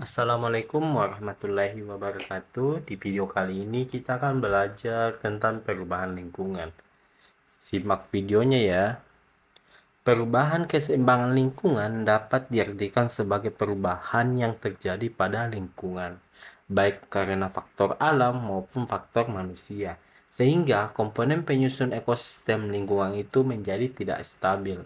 Assalamualaikum warahmatullahi wabarakatuh. Di video kali ini kita akan belajar tentang perubahan lingkungan. Simak videonya ya. Perubahan keseimbangan lingkungan dapat diartikan sebagai perubahan yang terjadi pada lingkungan, baik karena faktor alam maupun faktor manusia, sehingga komponen penyusun ekosistem lingkungan itu menjadi tidak stabil.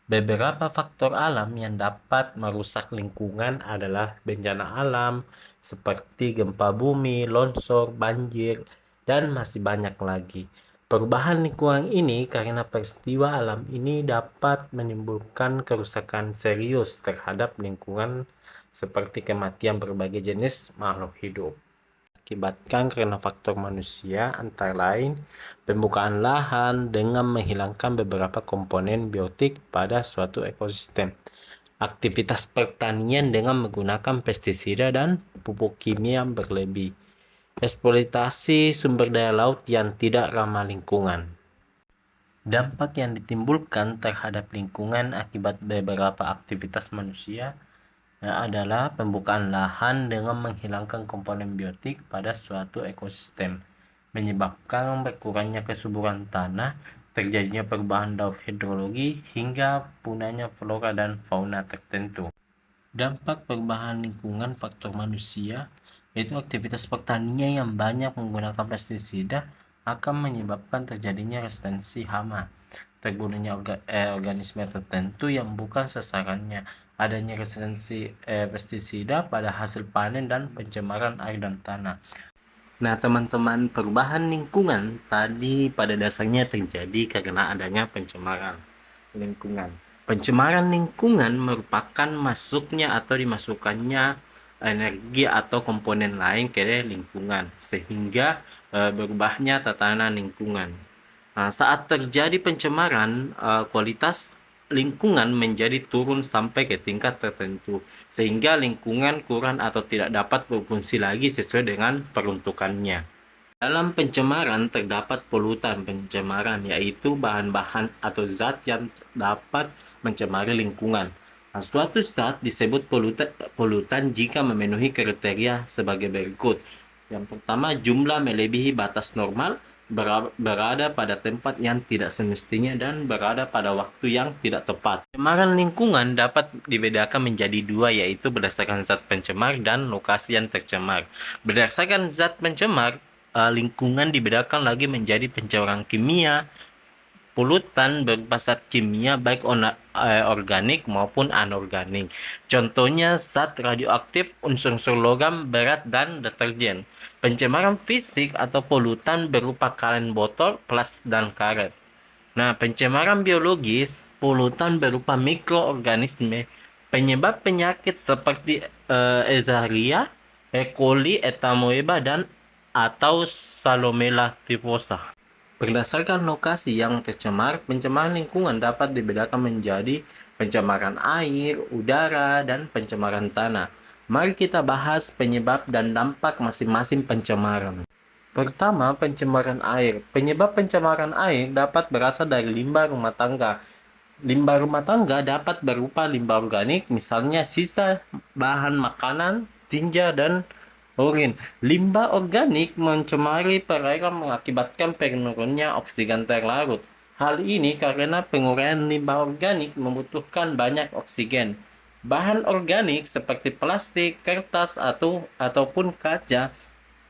Beberapa faktor alam yang dapat merusak lingkungan adalah bencana alam seperti gempa bumi, longsor, banjir, dan masih banyak lagi. Perubahan lingkungan ini karena peristiwa alam ini dapat menimbulkan kerusakan serius terhadap lingkungan seperti kematian berbagai jenis makhluk hidup. Akibatkan karena faktor manusia antara lain pembukaan lahan dengan menghilangkan beberapa komponen biotik pada suatu ekosistem, aktivitas pertanian dengan menggunakan pestisida dan pupuk kimia berlebih, eksploitasi sumber daya laut yang tidak ramah lingkungan. Dampak yang ditimbulkan terhadap lingkungan akibat beberapa aktivitas manusia adalah pembukaan lahan dengan menghilangkan komponen biotik pada suatu ekosistem, menyebabkan berkurangnya kesuburan tanah, terjadinya perubahan daur hidrologi, hingga punahnya flora dan fauna tertentu. Dampak perubahan lingkungan faktor manusia yaitu aktivitas pertanian yang banyak menggunakan pestisida akan menyebabkan terjadinya resistensi hama, terbunuhnya organisme tertentu yang bukan sasarannya, adanya resistensi pestisida pada hasil panen, dan pencemaran air dan tanah. Nah, teman-teman, perubahan lingkungan tadi pada dasarnya terjadi karena adanya pencemaran lingkungan. Pencemaran lingkungan merupakan masuknya atau dimasukkannya energi atau komponen lain ke lingkungan sehingga berubahnya tatanan lingkungan. Nah, saat terjadi pencemaran, kualitas lingkungan menjadi turun sampai ke tingkat tertentu, sehingga lingkungan kurang atau tidak dapat berfungsi lagi sesuai dengan peruntukannya. Dalam pencemaran terdapat polutan pencemaran, yaitu bahan-bahan atau zat yang dapat mencemari lingkungan. Nah, suatu zat disebut polutan jika memenuhi kriteria sebagai berikut. Yang pertama, jumlah melebihi batas normal, berada pada tempat yang tidak semestinya, dan berada pada waktu yang tidak tepat. Pencemaran lingkungan dapat dibedakan menjadi dua, yaitu berdasarkan zat pencemar dan lokasi yang tercemar. Berdasarkan zat pencemar, lingkungan dibedakan lagi menjadi pencemaran kimia, polutan berupa zat kimia baik organik maupun anorganik. Contohnya zat radioaktif, unsur-unsur logam berat, dan deterjen. Pencemaran fisik atau polutan berupa kaleng botol, plastik, dan karet. Nah, pencemaran biologis, polutan berupa mikroorganisme, penyebab penyakit seperti Escherichia coli, etamoeba, dan atau Salmonella typhosa. Berdasarkan lokasi yang tercemar, pencemaran lingkungan dapat dibedakan menjadi pencemaran air, udara, dan pencemaran tanah. Mari kita bahas penyebab dan dampak masing-masing pencemaran. Pertama, pencemaran air. Penyebab pencemaran air dapat berasal dari limbah rumah tangga. Limbah rumah tangga dapat berupa limbah organik, misalnya sisa bahan makanan, tinja, dan urin. Limbah organik mencemari perairan mengakibatkan penurunnya oksigen terlarut. Hal ini karena penguraian limbah organik membutuhkan banyak oksigen. Bahan organik seperti plastik, kertas, ataupun kaca,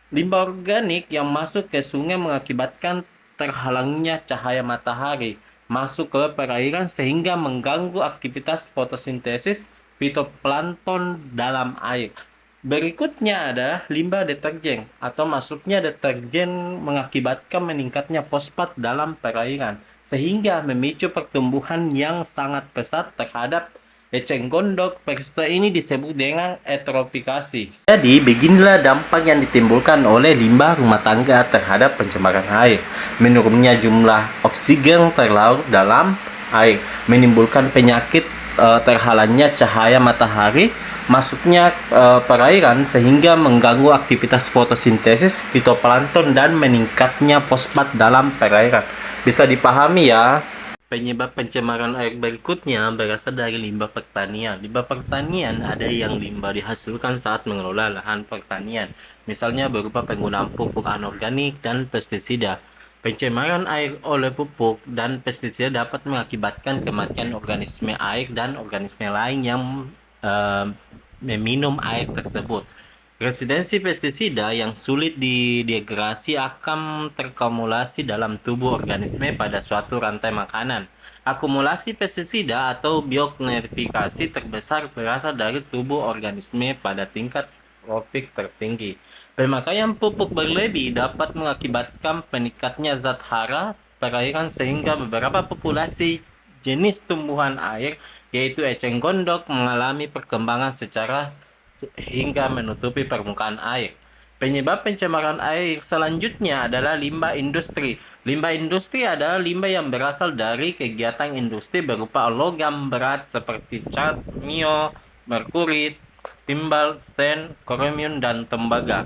limbah organik yang masuk ke sungai mengakibatkan terhalangnya cahaya matahari masuk ke perairan sehingga mengganggu aktivitas fotosintesis fitoplankton dalam air. Berikutnya adalah limbah deterjen atau masuknya deterjen mengakibatkan meningkatnya fosfat dalam perairan sehingga memicu pertumbuhan yang sangat pesat terhadap eceng gondok. Peristiwa ini disebut dengan eutrofikasi. Jadi, beginilah dampak yang ditimbulkan oleh limbah rumah tangga terhadap pencemaran air. Menurunnya jumlah oksigen terlarut dalam air, menimbulkan penyakit, terhalangnya cahaya matahari masuknya perairan sehingga mengganggu aktivitas fotosintesis fitoplankton dan meningkatnya fosfat dalam perairan. Bisa dipahami ya? Penyebab pencemaran air berikutnya berasal dari limbah pertanian. Limbah pertanian ada yang limbah dihasilkan saat mengelola lahan pertanian, misalnya berupa penggunaan pupuk anorganik dan pestisida. Pencemaran air oleh pupuk dan pestisida dapat mengakibatkan kematian organisme air dan organisme lain yang meminum air tersebut. Resistensi pestisida yang sulit didegradasi akan terkumulasi dalam tubuh organisme pada suatu rantai makanan. Akumulasi pestisida atau biogenifikasi terbesar berasal dari tubuh organisme pada tingkat trofik tertinggi. Pemakaian pupuk berlebih dapat mengakibatkan peningkatnya zat hara perairan sehingga beberapa populasi jenis tumbuhan air, yaitu eceng gondok, mengalami perkembangan secara hingga menutupi permukaan air. Penyebab pencemaran air selanjutnya adalah limbah industri. Limbah industri adalah limbah yang berasal dari kegiatan industri berupa logam berat seperti cat, mio, merkuri, timbal, sen, kromium, dan tembaga.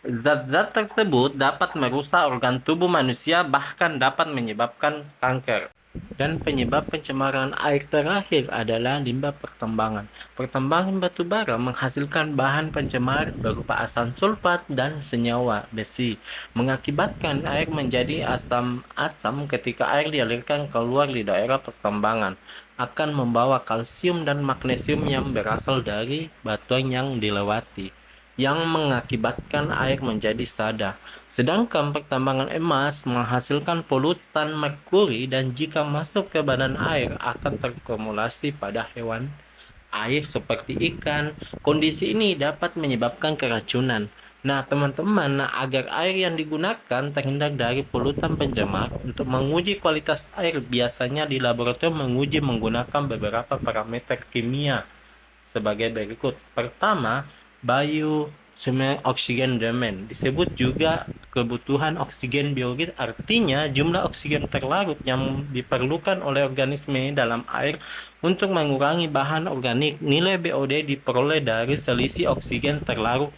Zat-zat tersebut dapat merusak organ tubuh manusia, bahkan dapat menyebabkan kanker. Dan penyebab pencemaran air terakhir adalah limbah pertambangan. Pertambangan batu bara menghasilkan bahan pencemar berupa asam sulfat dan senyawa besi, mengakibatkan air menjadi asam-asam ketika air dialirkan keluar di daerah pertambangan. Akan membawa kalsium dan magnesium yang berasal dari batuan yang dilewati, yang mengakibatkan air menjadi sada. Sedangkan pertambangan emas menghasilkan polutan merkuri dan jika masuk ke badan air akan terkumulasi pada hewan air seperti ikan. Kondisi ini dapat menyebabkan keracunan. Nah, teman-teman, agar air yang digunakan terhindar dari polutan pencemar, untuk menguji kualitas air biasanya di laboratorium menguji menggunakan beberapa parameter kimia sebagai berikut. Pertama, oksigen demand disebut juga kebutuhan oksigen biologis, artinya jumlah oksigen terlarut yang diperlukan oleh organisme dalam air untuk mengurangi bahan organik. Nilai BOD diperoleh dari selisih oksigen terlarut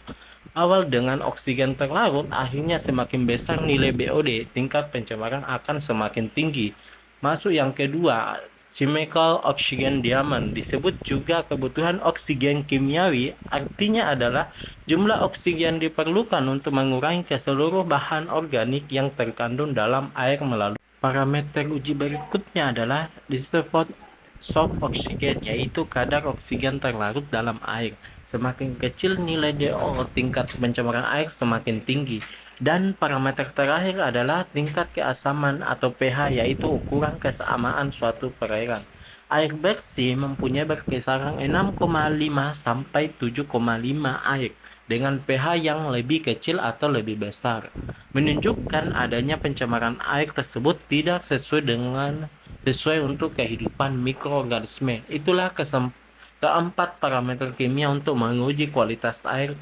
awal dengan oksigen terlarut. Akhirnya semakin besar nilai BOD, tingkat pencemaran akan semakin tinggi. Masuk yang kedua, chemical oxygen demand disebut juga kebutuhan oksigen kimiawi, artinya adalah jumlah oksigen diperlukan untuk mengurangi keseluruh bahan organik yang terkandung dalam air melalui. Parameter uji berikutnya adalah dissolved soft oksigen, yaitu kadar oksigen terlarut dalam air. Semakin kecil nilai DO, tingkat pencemaran air semakin tinggi. Dan parameter terakhir adalah tingkat keasaman atau pH, yaitu ukuran kesamaan suatu perairan. Air bersih mempunyai berkisaran 6,5 sampai 7,5 air dengan pH yang lebih kecil atau lebih besar, menunjukkan adanya pencemaran air tersebut tidak sesuai untuk kehidupan mikroorganisme. Itulah keempat parameter kimia untuk menguji kualitas air.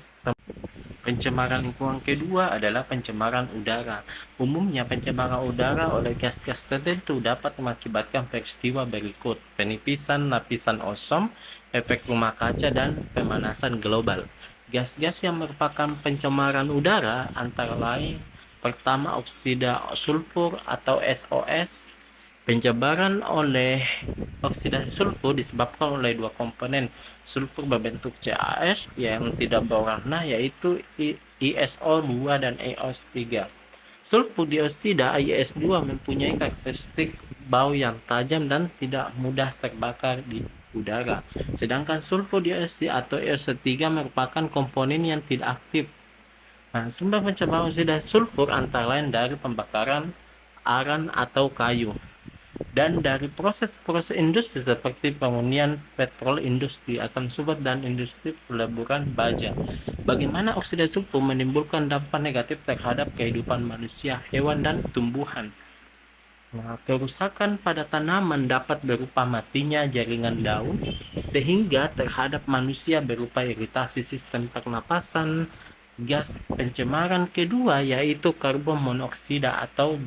Pencemaran lingkungan kedua adalah pencemaran udara. Umumnya pencemaran udara oleh gas-gas tertentu dapat mengakibatkan peristiwa berikut: penipisan lapisan ozon, efek rumah kaca, dan pemanasan global. Gas-gas yang merupakan pencemaran udara antara lain: pertama, oksida sulfur atau SOS. Pencemaran oleh oksidasi sulfur disebabkan oleh dua komponen sulfur berbentuk CaS yang tidak berwarna, yaitu ISO2 dan EOS3. Sulfur dioksida IS2 mempunyai karakteristik bau yang tajam dan tidak mudah terbakar di udara. Sedangkan sulfur dioksida atau EOS3 merupakan komponen yang tidak aktif. Nah, sumber pencemaran oksidasi sulfur antara lain dari pembakaran aran atau kayu, dan dari proses-proses industri seperti pemurnian petrol, industri asam sulfat, dan industri peleburan baja. Bagaimana oksidasi sulfur menimbulkan dampak negatif terhadap kehidupan manusia, hewan, dan tumbuhan. Nah, kerusakan pada tanaman dapat berupa matinya jaringan daun, sehingga terhadap manusia berupa iritasi sistem pernapasan. Gas pencemaran kedua yaitu karbon monoksida atau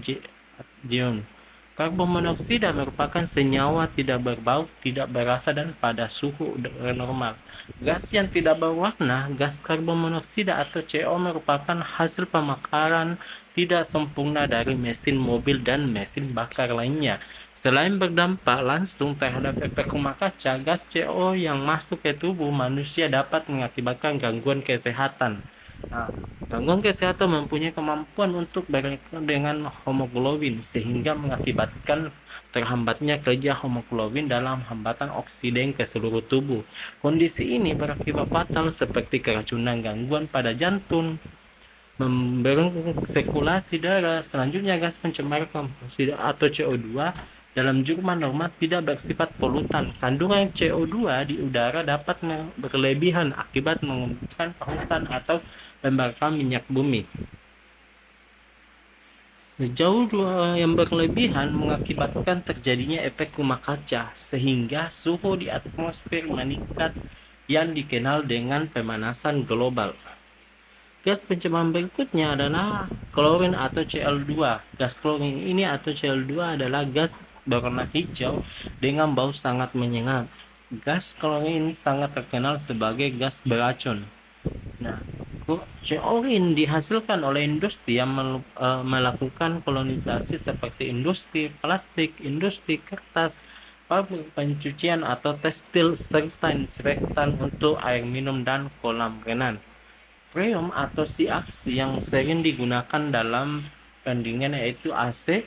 JON. Karbon monoksida merupakan senyawa tidak berbau, tidak berasa, dan pada suhu normal. Gas yang tidak berwarna, gas karbon monoksida atau CO, merupakan hasil pembakaran tidak sempurna dari mesin mobil dan mesin bakar lainnya, Selain berdampak langsung terhadap efek rumah kaca, gas CO yang masuk ke tubuh manusia dapat mengakibatkan gangguan kesehatan. Nah, gangguan kesehatan mempunyai kemampuan untuk bereaksi dengan hemoglobin sehingga mengakibatkan terhambatnya kerja hemoglobin dalam hambatan oksigen ke seluruh tubuh. Kondisi ini berakibat fatal seperti keracunan, gangguan pada jantung, memberung sirkulasi darah. Selanjutnya, gas pencemar komposisi atau CO2 dalam jumlah normal tidak bersifat polutan. Kandungan CO2 di udara dapat berlebihan akibat mengembangkan hutan atau pembakaran minyak bumi. Sejauh yang berlebihan mengakibatkan terjadinya efek rumah kaca sehingga suhu di atmosfer meningkat yang dikenal dengan pemanasan global. Gas pencemar berikutnya adalah klorin atau Cl2. Gas klorin ini atau Cl2 adalah gas berwarna hijau dengan bau sangat menyengat. Gas klorin ini sangat terkenal sebagai gas beracun. Nah, klorin dihasilkan oleh industri yang melakukan kolonisasi seperti industri plastik, industri kertas, pabrik pencucian atau tekstil, serta inspektan untuk air minum dan kolam renang. Freon atau CH yang sering digunakan dalam pendingin yaitu AC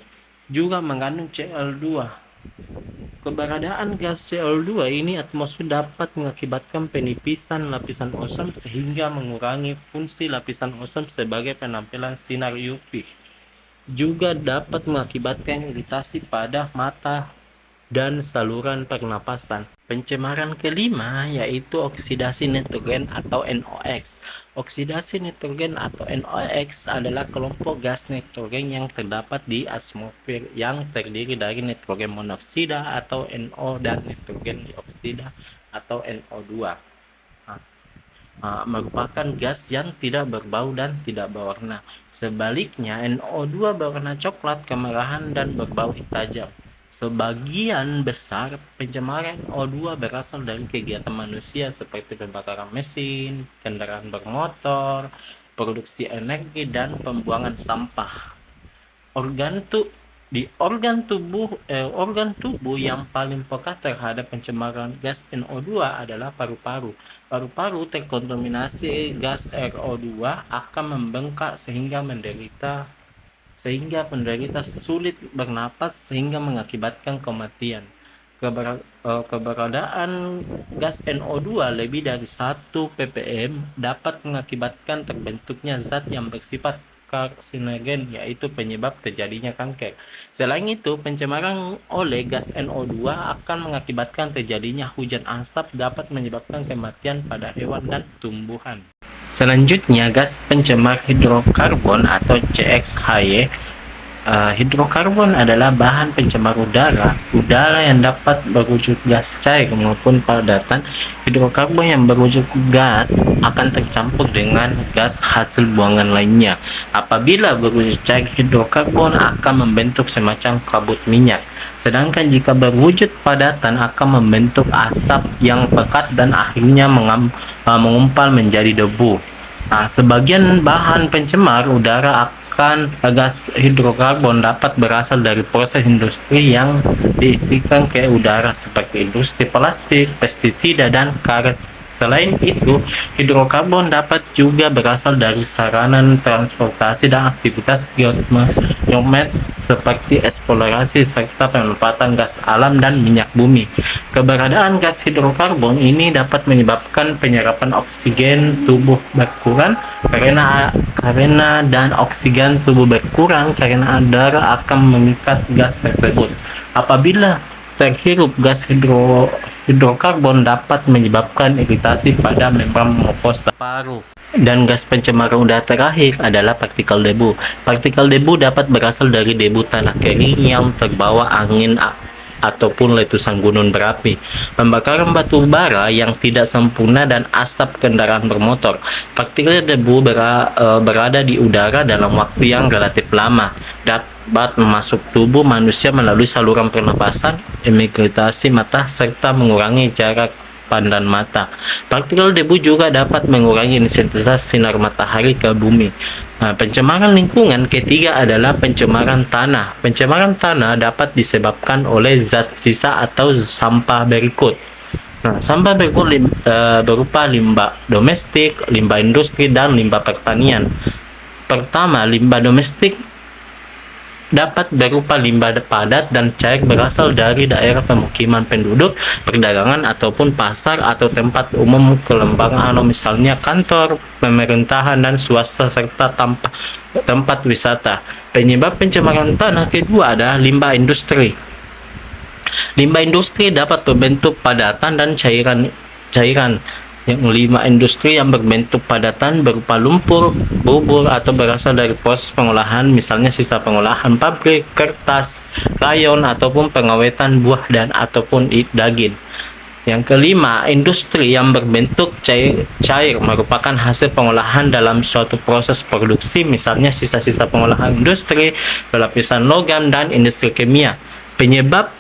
juga mengandung Cl2. Keberadaan gas Cl2 ini atmosfer dapat mengakibatkan penipisan lapisan ozon sehingga mengurangi fungsi lapisan ozon sebagai penampilan sinar UV. Juga dapat mengakibatkan iritasi pada mata dan saluran pernapasan. Pencemaran kelima yaitu oksidasi nitrogen atau NOx. Oksidasi nitrogen atau NOx adalah kelompok gas nitrogen yang terdapat di atmosfer yang terdiri dari nitrogen monoksida atau NO dan nitrogen dioksida atau NO2. Merupakan gas yang tidak berbau dan tidak berwarna. Sebaliknya, NO2 berwarna coklat kemerahan dan berbau tajam. Sebagian besar pencemaran O2 berasal dari kegiatan manusia seperti pembakaran mesin, kendaraan bermotor, produksi energi, dan pembuangan sampah. Organ tubuh yang paling peka terhadap pencemaran gas NO2 adalah paru-paru. Paru-paru terkontaminasi gas RO2 akan membengkak sehingga penderita sulit bernapas sehingga mengakibatkan kematian. Keberadaan gas NO2 lebih dari 1 ppm dapat mengakibatkan terbentuknya zat yang bersifat karsinogen, yaitu penyebab terjadinya kanker. Selain itu, pencemaran oleh gas NO2 akan mengakibatkan terjadinya hujan asap, dapat menyebabkan kematian pada hewan dan tumbuhan. Selanjutnya, gas pencemar hidrokarbon atau CXHY. Hidrokarbon adalah bahan pencemar udara yang dapat berwujud gas cair maupun padatan. Hidrokarbon yang berwujud gas akan tercampur dengan gas hasil buangan lainnya. Apabila berwujud cair, hidrokarbon akan membentuk semacam kabut minyak. Sedangkan jika berwujud padatan akan membentuk asap yang pekat dan akhirnya mengumpal menjadi debu. Sebagian bahan pencemar udara gas hidrokarbon dapat berasal dari proses industri yang diisikan ke udara seperti industri plastik, pestisida, dan karet. Selain itu, hidrokarbon dapat juga berasal dari sarana transportasi dan aktivitas geotermal seperti eksplorasi serta pemanfaatan gas alam dan minyak bumi. Keberadaan gas hidrokarbon ini dapat menyebabkan penyerapan oksigen tubuh berkurang karena dan oksigen tubuh berkurang karena darah akan mengikat gas tersebut. Apabila terhirup gas hidrokarbon dapat menyebabkan iritasi pada membran mukosa paru. Dan gas pencemar udara terakhir adalah partikel debu. Partikel debu dapat berasal dari debu tanah kering yang terbawa angin ataupun letusan gunung berapi, pembakaran batu bara yang tidak sempurna, dan asap kendaraan bermotor. Partikel debu berada di udara dalam waktu yang relatif lama, dapat masuk tubuh manusia melalui saluran pernapasan, iritasi mata, serta mengurangi jarak pandang mata. Partikel debu juga dapat mengurangi intensitas sinar matahari ke bumi. Nah, pencemaran lingkungan ketiga adalah pencemaran tanah. Pencemaran tanah dapat disebabkan oleh zat sisa atau sampah berikut. Nah, sampah berikut berupa limbah domestik, limbah industri, dan limbah pertanian. Pertama, limbah domestik dapat berupa limbah padat dan cair berasal dari daerah pemukiman penduduk, perdagangan ataupun pasar atau tempat umum kelembagaan, misalnya kantor, pemerintahan dan swasta serta tempat wisata. Penyebab pencemaran tanah kedua adalah limbah industri. Limbah industri dapat berbentuk padatan dan cairan. Yang limbah industri yang berbentuk padatan berupa lumpur, bubur, atau berasal dari proses pengolahan, misalnya sisa pengolahan pabrik, kertas, rayon, ataupun pengawetan buah dan ataupun daging. Yang kelima, industri yang berbentuk cair merupakan hasil pengolahan dalam suatu proses produksi, misalnya sisa-sisa pengolahan industri, pelapisan logam, dan industri kimia. Penyebab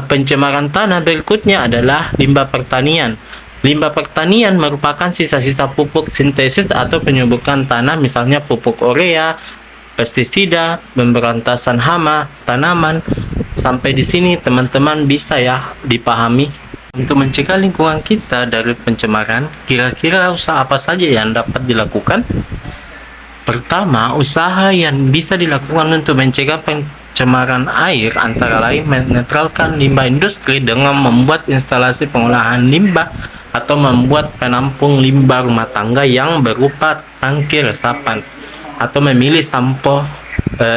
pencemaran tanah berikutnya adalah limbah pertanian. Limbah pertanian merupakan sisa-sisa pupuk sintesis atau penyuburkan tanah, misalnya pupuk urea, pestisida, pemberantasan hama, tanaman. Sampai di sini teman-teman bisa ya dipahami. Untuk mencegah lingkungan kita dari pencemaran, kira-kira usaha apa saja yang dapat dilakukan? Pertama, usaha yang bisa dilakukan untuk mencegah pencemaran air antara lain menetralkan limbah industri dengan membuat instalasi pengolahan limbah atau membuat penampung limbah rumah tangga yang berupa tangki resapan, atau memilih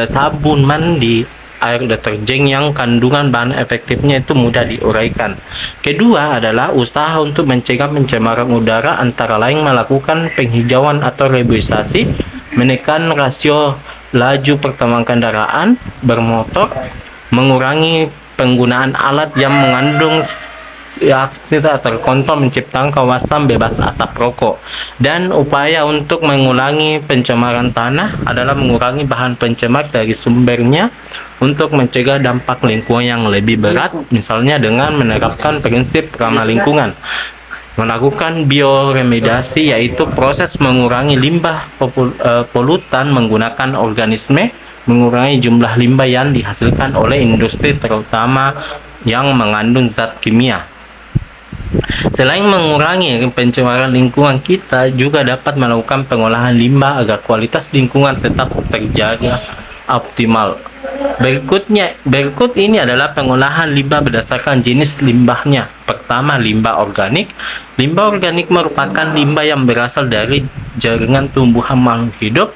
sabun mandi, air deterjen yang kandungan bahan efektifnya itu mudah diuraikan. Kedua adalah usaha untuk mencegah pencemaran udara antara lain melakukan penghijauan atau reboisasi, menekan rasio laju pertambangan kendaraan bermotor, mengurangi penggunaan alat yang mengandung tidak terkontrol, menciptakan kawasan bebas asap rokok. Dan upaya untuk mengurangi pencemaran tanah adalah mengurangi bahan pencemar dari sumbernya untuk mencegah dampak lingkungan yang lebih berat, misalnya dengan menerapkan prinsip ramah lingkungan, melakukan bioremediasi, yaitu proses mengurangi limbah polutan menggunakan organisme, mengurangi jumlah limbah yang dihasilkan oleh industri terutama yang mengandung zat kimia. Selain mengurangi pencemaran lingkungan, kita juga dapat melakukan pengolahan limbah agar kualitas lingkungan tetap terjaga optimal. Berikut ini adalah pengolahan limbah berdasarkan jenis limbahnya. Pertama, limbah organik. Limbah organik merupakan limbah yang berasal dari jaringan tumbuhan makhluk hidup.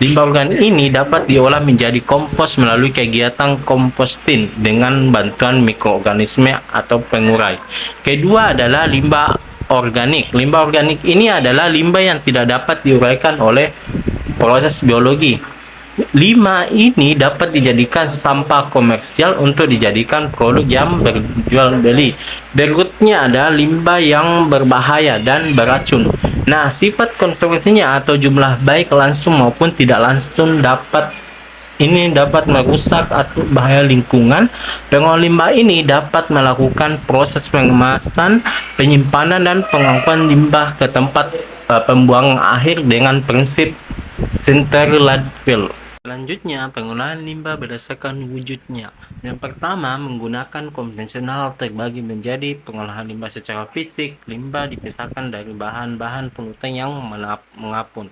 Limbah organik ini dapat diolah menjadi kompos melalui kegiatan komposting dengan bantuan mikroorganisme atau pengurai. Kedua adalah limbah organik. Limbah organik ini adalah limbah yang tidak dapat diuraikan oleh proses biologi. Limbah ini dapat dijadikan sampah komersial untuk dijadikan produk yang berjual beli. Berikutnya ada limbah yang berbahaya dan beracun. Nah, sifat konstruksinya atau jumlah baik langsung maupun tidak langsung dapat merusak atau bahaya lingkungan. Pengolah limbah ini dapat melakukan proses pengemasan, penyimpanan, dan pengangkutan limbah ke tempat pembuangan akhir dengan prinsip sinter landfill. Selanjutnya, pengolahan limbah berdasarkan wujudnya. Yang pertama, menggunakan konvensional terbagi menjadi pengolahan limbah secara fisik. Limbah dipisahkan dari bahan-bahan polutan yang mengapung.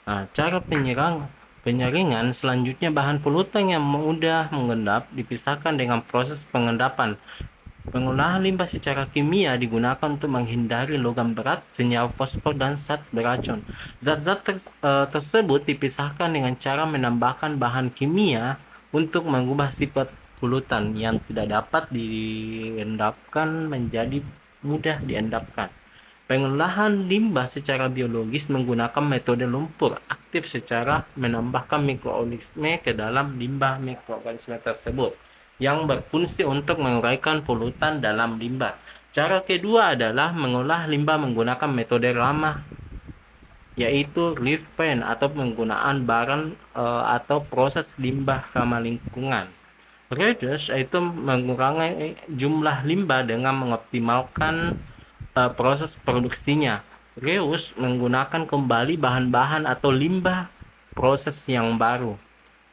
Nah, cara penyaringan selanjutnya, bahan polutan yang mudah mengendap dipisahkan dengan proses pengendapan. Pengolahan limbah secara kimia digunakan untuk menghindari logam berat, senyawa fosfor, dan zat beracun. Zat-zat tersebut dipisahkan dengan cara menambahkan bahan kimia untuk mengubah sifat polutan yang tidak dapat diendapkan menjadi mudah diendapkan. Pengolahan limbah secara biologis menggunakan metode lumpur aktif secara menambahkan mikroorganisme ke dalam limbah mikroorganisme tersebut yang berfungsi untuk menguraikan polutan dalam limbah. Cara kedua adalah mengolah limbah menggunakan metode ramah, yaitu refine atau penggunaan barang atau proses limbah ramah lingkungan. Reduce yaitu mengurangi jumlah limbah dengan mengoptimalkan proses produksinya. Reuse menggunakan kembali bahan-bahan atau limbah proses yang baru.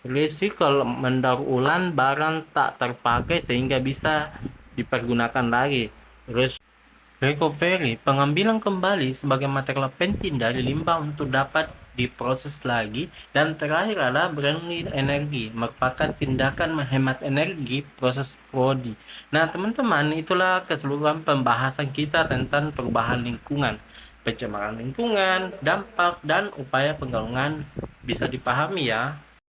Recycle mendaur ulang barang tak terpakai sehingga bisa dipergunakan lagi. Recovery, pengambilan kembali sebagai material penting dari limbah untuk dapat diproses lagi. Dan terakhir adalah beralih energi, merupakan tindakan menghemat energi proses prodi. Nah teman-teman, itulah keseluruhan pembahasan kita tentang perubahan lingkungan, pencemaran lingkungan, dampak, dan upaya penanggulangan. Bisa dipahami ya.